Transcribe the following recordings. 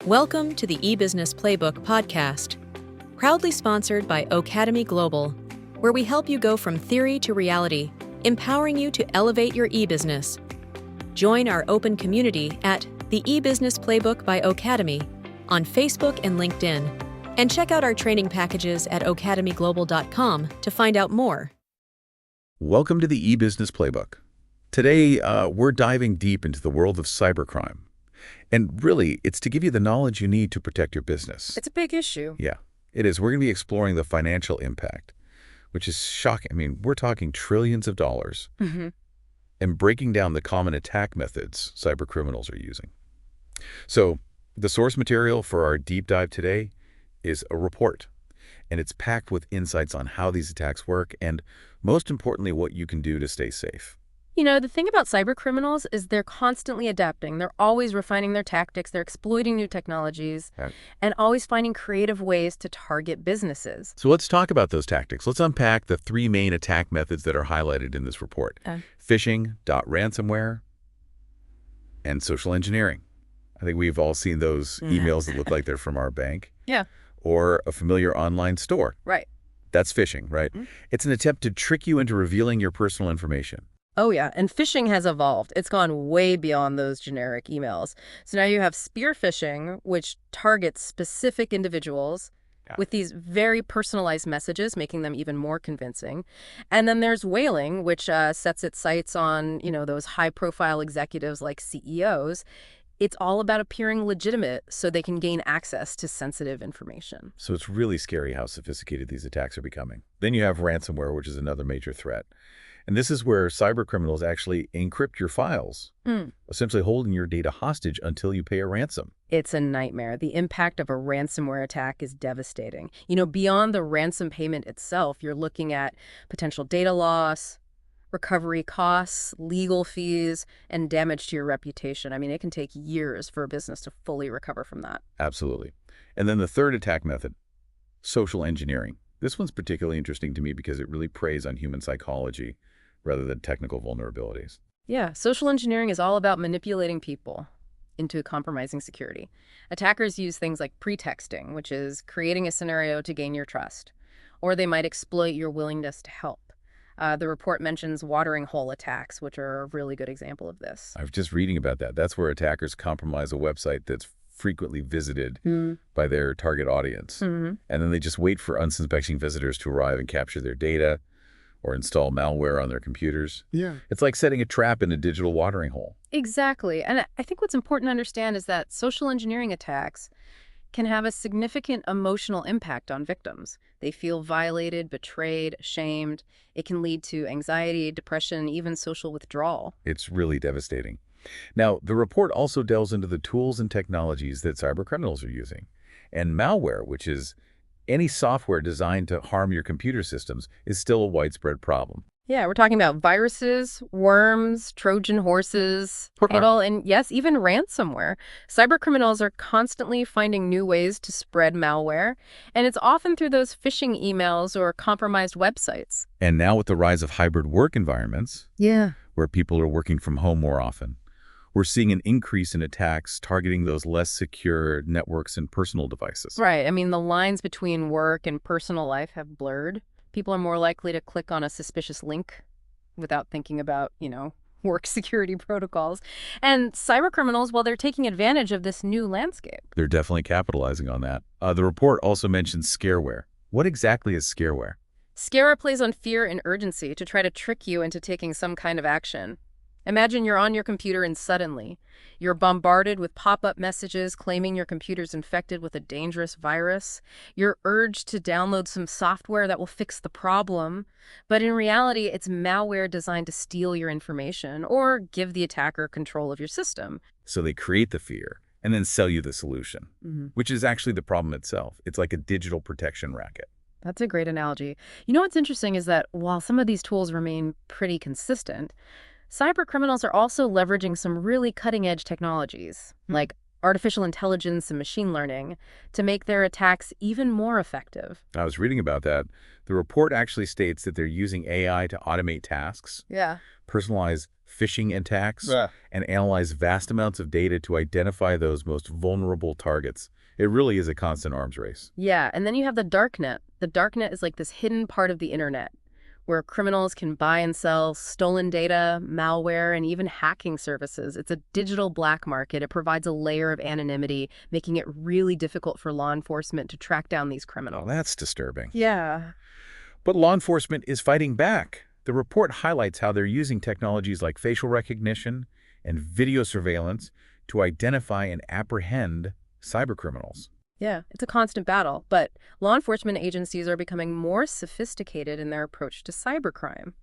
Welcome to the eBusiness Playbook podcast, proudly sponsored by Academy Global, where we help you go from theory to reality, empowering you to elevate your e-business. Join our open community at the eBusiness Playbook by Academy on Facebook and LinkedIn, and check out our training packages at academyglobal.com to find out more. Welcome to the eBusiness Playbook. Today, we're diving deep into the world of cybercrime. And really, it's to give you the knowledge you need to protect your business. It's a big issue. Yeah, it is. We're going to be exploring the financial impact, which is shocking. I mean, we're talking trillions of dollars, and breaking down the common attack methods cybercriminals are using. So the source material for our deep dive today is a report, and it's packed with insights on how these attacks work and, most importantly, what you can do to stay safe. You know, the thing about cybercriminals is they're constantly adapting. They're always refining their tactics. They're exploiting new technologies and always finding creative ways to target businesses. So let's talk about those tactics. Let's unpack the three main attack methods that are highlighted in this report. Phishing, ransomware, and social engineering. I think we've all seen those emails that look like they're from our bank. Yeah. Or a familiar online store. Right. That's phishing, right? It's an attempt to trick you into revealing your personal information. Oh, yeah. And phishing has evolved. It's gone way beyond those generic emails. So now you have spear phishing, which targets specific individuals with these very personalized messages, making them even more convincing. And then there's whaling, which sets its sights on, those high-profile executives like CEOs. It's all about appearing legitimate so they can gain access to sensitive information. So it's really scary how sophisticated these attacks are becoming. Then you have ransomware, which is another major threat. And this is where cybercriminals actually encrypt your files, essentially holding your data hostage until you pay a ransom. It's a nightmare. The impact of a ransomware attack is devastating. Beyond the ransom payment itself, you're looking at potential data loss, recovery costs, legal fees, and damage to your reputation. I mean, it can take years for a business to fully recover from that. Absolutely. And then the third attack method, social engineering. This one's particularly interesting to me because it really preys on human psychology rather than technical vulnerabilities. Yeah, social engineering is all about manipulating people into compromising security. Attackers use things like pretexting, which is creating a scenario to gain your trust, or they might exploit your willingness to help. The report mentions watering hole attacks, which are a really good example of this. I was just reading about that. That's where attackers compromise a website that's frequently visited by their target audience. And then they just wait for unsuspecting visitors to arrive and capture their data or install malware on their computers. Yeah. It's like setting a trap in a digital watering hole. Exactly. And I think what's important to understand is that social engineering attacks can have a significant emotional impact on victims. They feel violated, betrayed, ashamed. It can lead to anxiety, depression, even social withdrawal. It's really devastating. Now, the report also delves into the tools and technologies that cybercriminals are using. And malware, which is any software designed to harm your computer systems, is still a widespread problem. Yeah, we're talking about viruses, worms, Trojan horses, and yes, even ransomware. Cybercriminals are constantly finding new ways to spread malware, and it's often through those phishing emails or compromised websites. And now with the rise of hybrid work environments, where people are working from home more often, we're seeing an increase in attacks targeting those less secure networks and personal devices. Right. I mean, the lines between work and personal life have blurred. People are more likely to click on a suspicious link without thinking about, work security protocols. And cybercriminals, well, they're taking advantage of this new landscape. They're definitely capitalizing on that. The report also mentions scareware. What exactly is scareware? Scareware plays on fear and urgency to try to trick you into taking some kind of action. Imagine you're on your computer and suddenly you're bombarded with pop-up messages claiming your computer's infected with a dangerous virus. You're urged to download some software that will fix the problem, but in reality, it's malware designed to steal your information or give the attacker control of your system. So they create the fear and then sell you the solution, which is actually the problem itself. It's like a digital protection racket. That's a great analogy. What's interesting is that while some of these tools remain pretty consistent, cybercriminals are also leveraging some really cutting-edge technologies, like artificial intelligence and machine learning to make their attacks even more effective. I was reading about that. The report actually states that they're using AI to automate tasks, Yeah. personalize phishing attacks, Yeah. and analyze vast amounts of data to identify those most vulnerable targets. It really is a constant arms race. Yeah, and then you have the darknet. The darknet is like this hidden part of the internet where criminals can buy and sell stolen data, malware, and even hacking services. It's a digital black market. It provides a layer of anonymity, making it really difficult for law enforcement to track down these Well, criminals. that's disturbing. Yeah. But law enforcement is fighting back. The report highlights how they're using technologies like facial recognition and video surveillance to identify and apprehend cybercriminals. Yeah, it's a constant battle, but law enforcement agencies are becoming more sophisticated in their approach to cybercrime.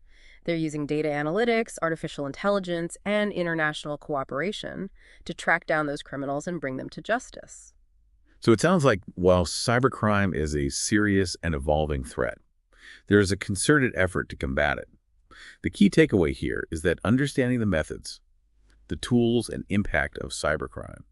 They're using data analytics, artificial intelligence, and international cooperation to track down those criminals and bring them to justice. So it sounds like while cybercrime is a serious and evolving threat, there is a concerted effort to combat it. The key takeaway here is that understanding the methods, the tools, and impact of cybercrime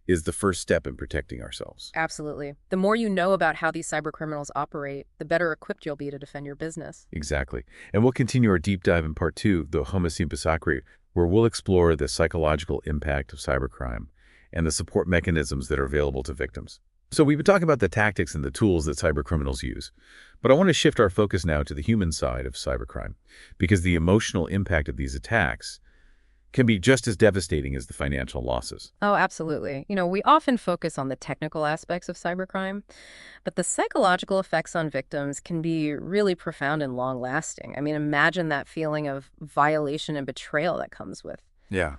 is the first step in protecting ourselves. Absolutely. The more you know about how these cybercriminals operate, the better equipped you'll be to defend your business. Exactly. And we'll continue our deep dive in part 2, the Homo Sacri, where we'll explore the psychological impact of cybercrime and the support mechanisms that are available to victims. So we've been talking about the tactics and the tools that cybercriminals use, but I want to shift our focus now to the human side of cybercrime, because the emotional impact of these attacks can be just as devastating as the financial losses. Oh, absolutely. We often focus on the technical aspects of cybercrime, but the psychological effects on victims can be really profound and long-lasting. I mean, imagine that feeling of violation and betrayal that comes with, Yeah.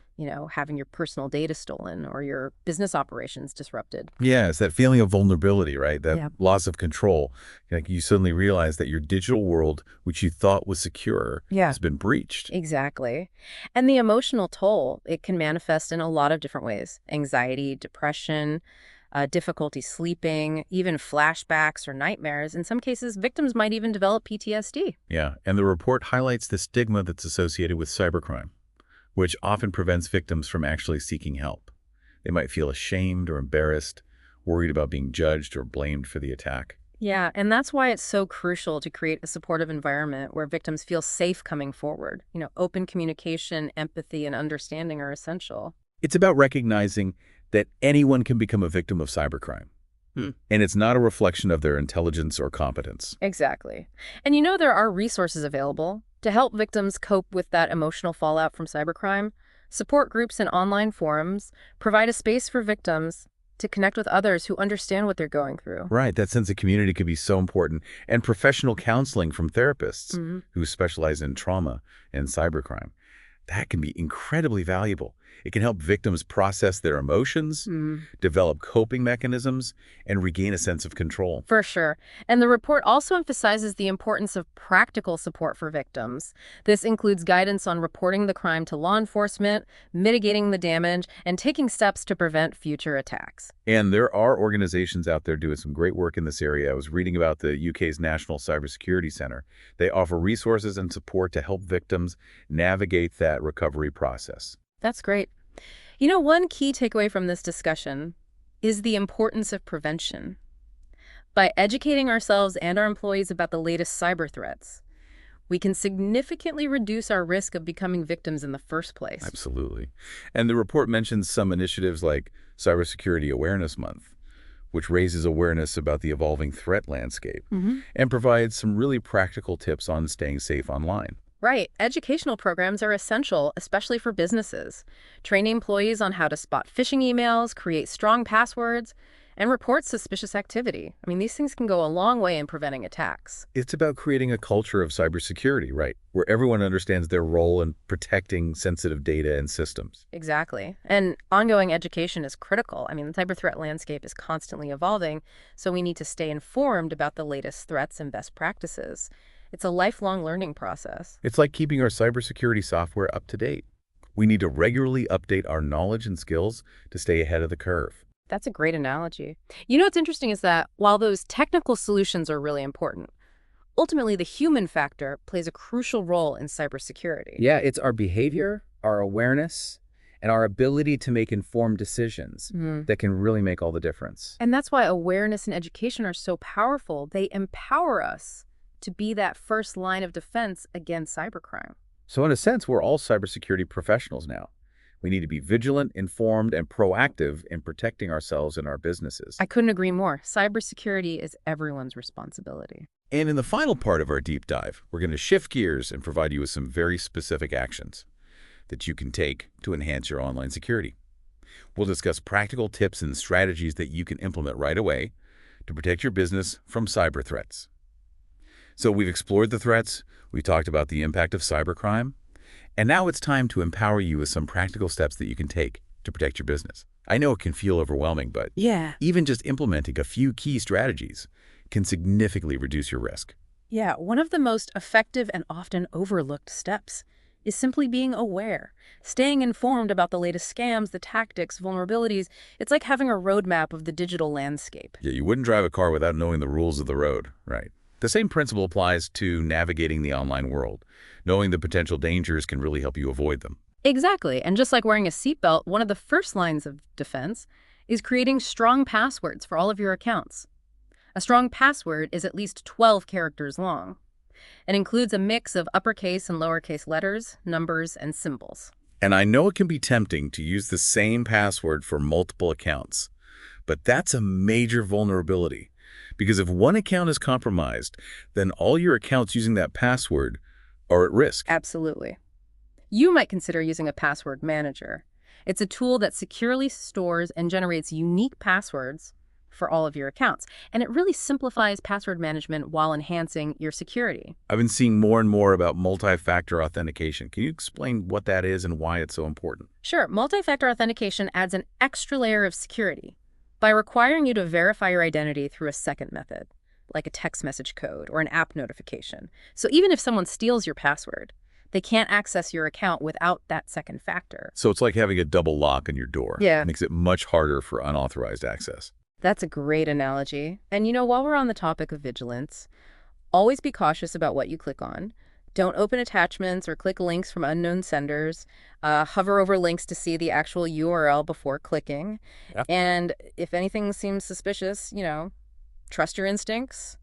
having your personal data stolen or your business operations disrupted. Yeah, it's that feeling of vulnerability, right? That Yeah. loss of control. Like you suddenly realize that your digital world, which you thought was secure, Yeah. has been breached. Exactly. And the emotional toll, it can manifest in a lot of different ways. Anxiety, depression, difficulty sleeping, even flashbacks or nightmares. In some cases, victims might even develop PTSD. Yeah, and the report highlights the stigma that's associated with cybercrime, which often prevents victims from actually seeking help. They might feel ashamed or embarrassed, worried about being judged or blamed for the attack. Yeah, and that's why it's so crucial to create a supportive environment where victims feel safe coming forward. Open communication, empathy, and understanding are essential. It's about recognizing that anyone can become a victim of cybercrime. And it's not a reflection of their intelligence or competence. Exactly. And there are resources available to help victims cope with that emotional fallout from cybercrime. Support groups and online forums provide a space for victims to connect with others who understand what they're going through. Right, that sense of community could be so important. And professional counseling from therapists who specialize in trauma and cybercrime, that can be incredibly valuable. It can help victims process their emotions, develop coping mechanisms, and regain a sense of control. For sure. And the report also emphasizes the importance of practical support for victims. This includes guidance on reporting the crime to law enforcement, mitigating the damage, and taking steps to prevent future attacks. And there are organizations out there doing some great work in this area. I was reading about the UK's National Cybersecurity Centre. They offer resources and support to help victims navigate that recovery process. That's great. One key takeaway from this discussion is the importance of prevention. By educating ourselves and our employees about the latest cyber threats, we can significantly reduce our risk of becoming victims in the first place. Absolutely. And the report mentions some initiatives like Cybersecurity Awareness Month, which raises awareness about the evolving threat landscape and provides some really practical tips on staying safe online. Right. Educational programs are essential, especially for businesses. Training employees on how to spot phishing emails, create strong passwords, and report suspicious activity. I mean, these things can go a long way in preventing attacks. It's about creating a culture of cybersecurity, right, where everyone understands their role in protecting sensitive data and systems. Exactly. And ongoing education is critical. I mean, the cyber threat landscape is constantly evolving, so we need to stay informed about the latest threats and best practices. It's a lifelong learning process. It's like keeping our cybersecurity software up to date. We need to regularly update our knowledge and skills to stay ahead of the curve. That's a great analogy. What's interesting is that while those technical solutions are really important, ultimately the human factor plays a crucial role in cybersecurity. Yeah, it's our behavior, our awareness, and our ability to make informed decisions that can really make all the difference. And that's why awareness and education are so powerful. They empower us to be that first line of defense against cybercrime. So in a sense, we're all cybersecurity professionals now. We need to be vigilant, informed, and proactive in protecting ourselves and our businesses. I couldn't agree more. Cybersecurity is everyone's responsibility. And in the final part of our deep dive, we're going to shift gears and provide you with some very specific actions that you can take to enhance your online security. We'll discuss practical tips and strategies that you can implement right away to protect your business from cyber threats. So we've explored the threats, we talked about the impact of cybercrime, and now it's time to empower you with some practical steps that you can take to protect your business. I know it can feel overwhelming, but even just implementing a few key strategies can significantly reduce your risk. Yeah, one of the most effective and often overlooked steps is simply being aware, staying informed about the latest scams, the tactics, vulnerabilities. It's like having a roadmap of the digital landscape. Yeah, you wouldn't drive a car without knowing the rules of the road, right? The same principle applies to navigating the online world. Knowing the potential dangers can really help you avoid them. Exactly. And just like wearing a seatbelt, one of the first lines of defense is creating strong passwords for all of your accounts. A strong password is at least 12 characters long. It includes a mix of uppercase and lowercase letters, numbers, and symbols. And I know it can be tempting to use the same password for multiple accounts, but that's a major vulnerability. Because if one account is compromised, then all your accounts using that password are at risk. Absolutely. You might consider using a password manager. It's a tool that securely stores and generates unique passwords for all of your accounts. And it really simplifies password management while enhancing your security. I've been seeing more and more about multi-factor authentication. Can you explain what that is and why it's so important? Sure. Multi-factor authentication adds an extra layer of security by requiring you to verify your identity through a second method, like a text message code or an app notification. So even if someone steals your password, they can't access your account without that second factor. So it's like having a double lock on your door. Yeah. It makes it much harder for unauthorized access. That's a great analogy. And while we're on the topic of vigilance, always be cautious about what you click on. Don't open attachments or click links from unknown senders. Hover over links to see the actual URL before clicking. Yeah. And if anything seems suspicious, trust your instincts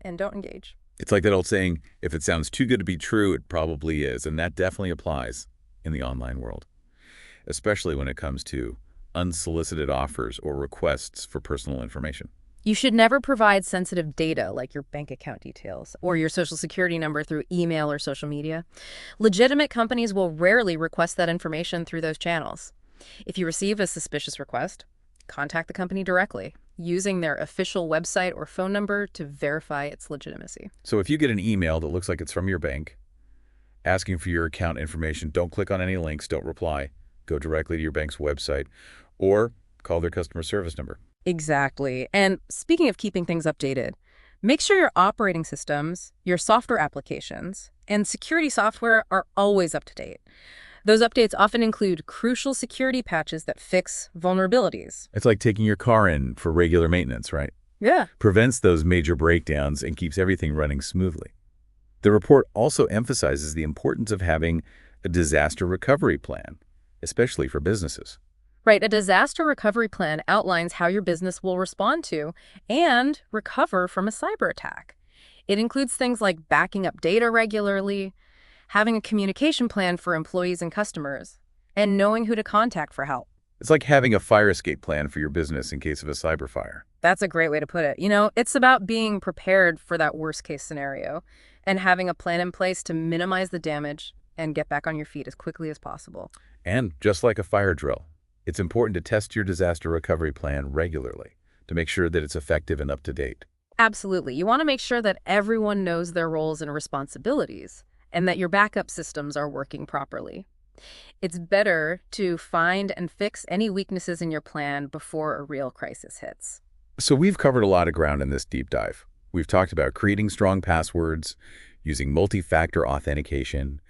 and don't engage. It's like that old saying, if it sounds too good to be true, it probably is. And that definitely applies in the online world, especially when it comes to unsolicited offers or requests for personal information. You should never provide sensitive data like your bank account details or your social security number through email or social media. Legitimate companies will rarely request that information through those channels. If you receive a suspicious request, contact the company directly, using their official website or phone number to verify its legitimacy. So if you get an email that looks like it's from your bank, asking for your account information, don't click on any links, don't reply. Go directly to your bank's website or call their customer service number. Exactly. And speaking of keeping things updated, make sure your operating systems, your software applications, and security software are always up to date. Those updates often include crucial security patches that fix vulnerabilities. It's like taking your car in for regular maintenance, right? Yeah. Prevents those major breakdowns and keeps everything running smoothly. The report also emphasizes the importance of having a disaster recovery plan, especially for businesses. Right. A disaster recovery plan outlines how your business will respond to and recover from a cyber attack. It includes things like backing up data regularly, having a communication plan for employees and customers, and knowing who to contact for help. It's like having a fire escape plan for your business in case of a cyber fire. That's a great way to put it. It's about being prepared for that worst case scenario and having a plan in place to minimize the damage and get back on your feet as quickly as possible. And just like a fire drill, it's important to test your disaster recovery plan regularly to make sure that it's effective and up to date. Absolutely. You want to make sure that everyone knows their roles and responsibilities and that your backup systems are working properly. It's better to find and fix any weaknesses in your plan before a real crisis hits. So we've covered a lot of ground in this deep dive. We've talked about creating strong passwords, using multi-factor authentication,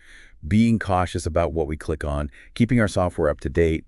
being cautious about what we click on, keeping our software up to date,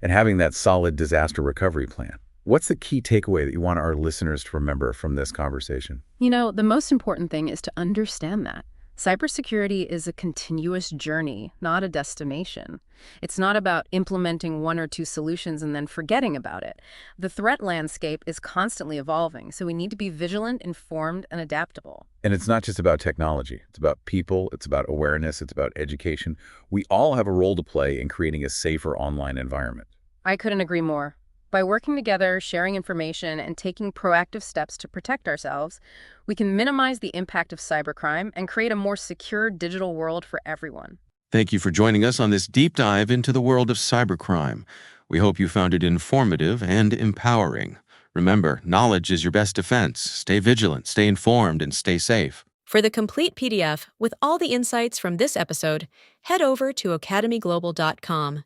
and having that solid disaster recovery plan. What's the key takeaway that you want our listeners to remember from this conversation? The most important thing is to understand that Cybersecurity is a continuous journey, not a destination. It's not about implementing one or two solutions and then forgetting about it. The threat landscape is constantly evolving, so we need to be vigilant, informed, and adaptable. And it's not just about technology. It's about people. It's about awareness. It's about education. We all have a role to play in creating a safer online environment. I couldn't agree more. By working together, sharing information, and taking proactive steps to protect ourselves, we can minimize the impact of cybercrime and create a more secure digital world for everyone. Thank you for joining us on this deep dive into the world of cybercrime. We hope you found it informative and empowering. Remember, knowledge is your best defense. Stay vigilant, stay informed, and stay safe. For the complete PDF with all the insights from this episode, head over to academyglobal.com.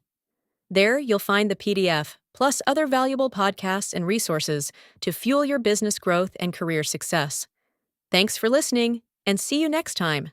There, you'll find the PDF, plus other valuable podcasts and resources to fuel your business growth and career success. Thanks for listening, and see you next time.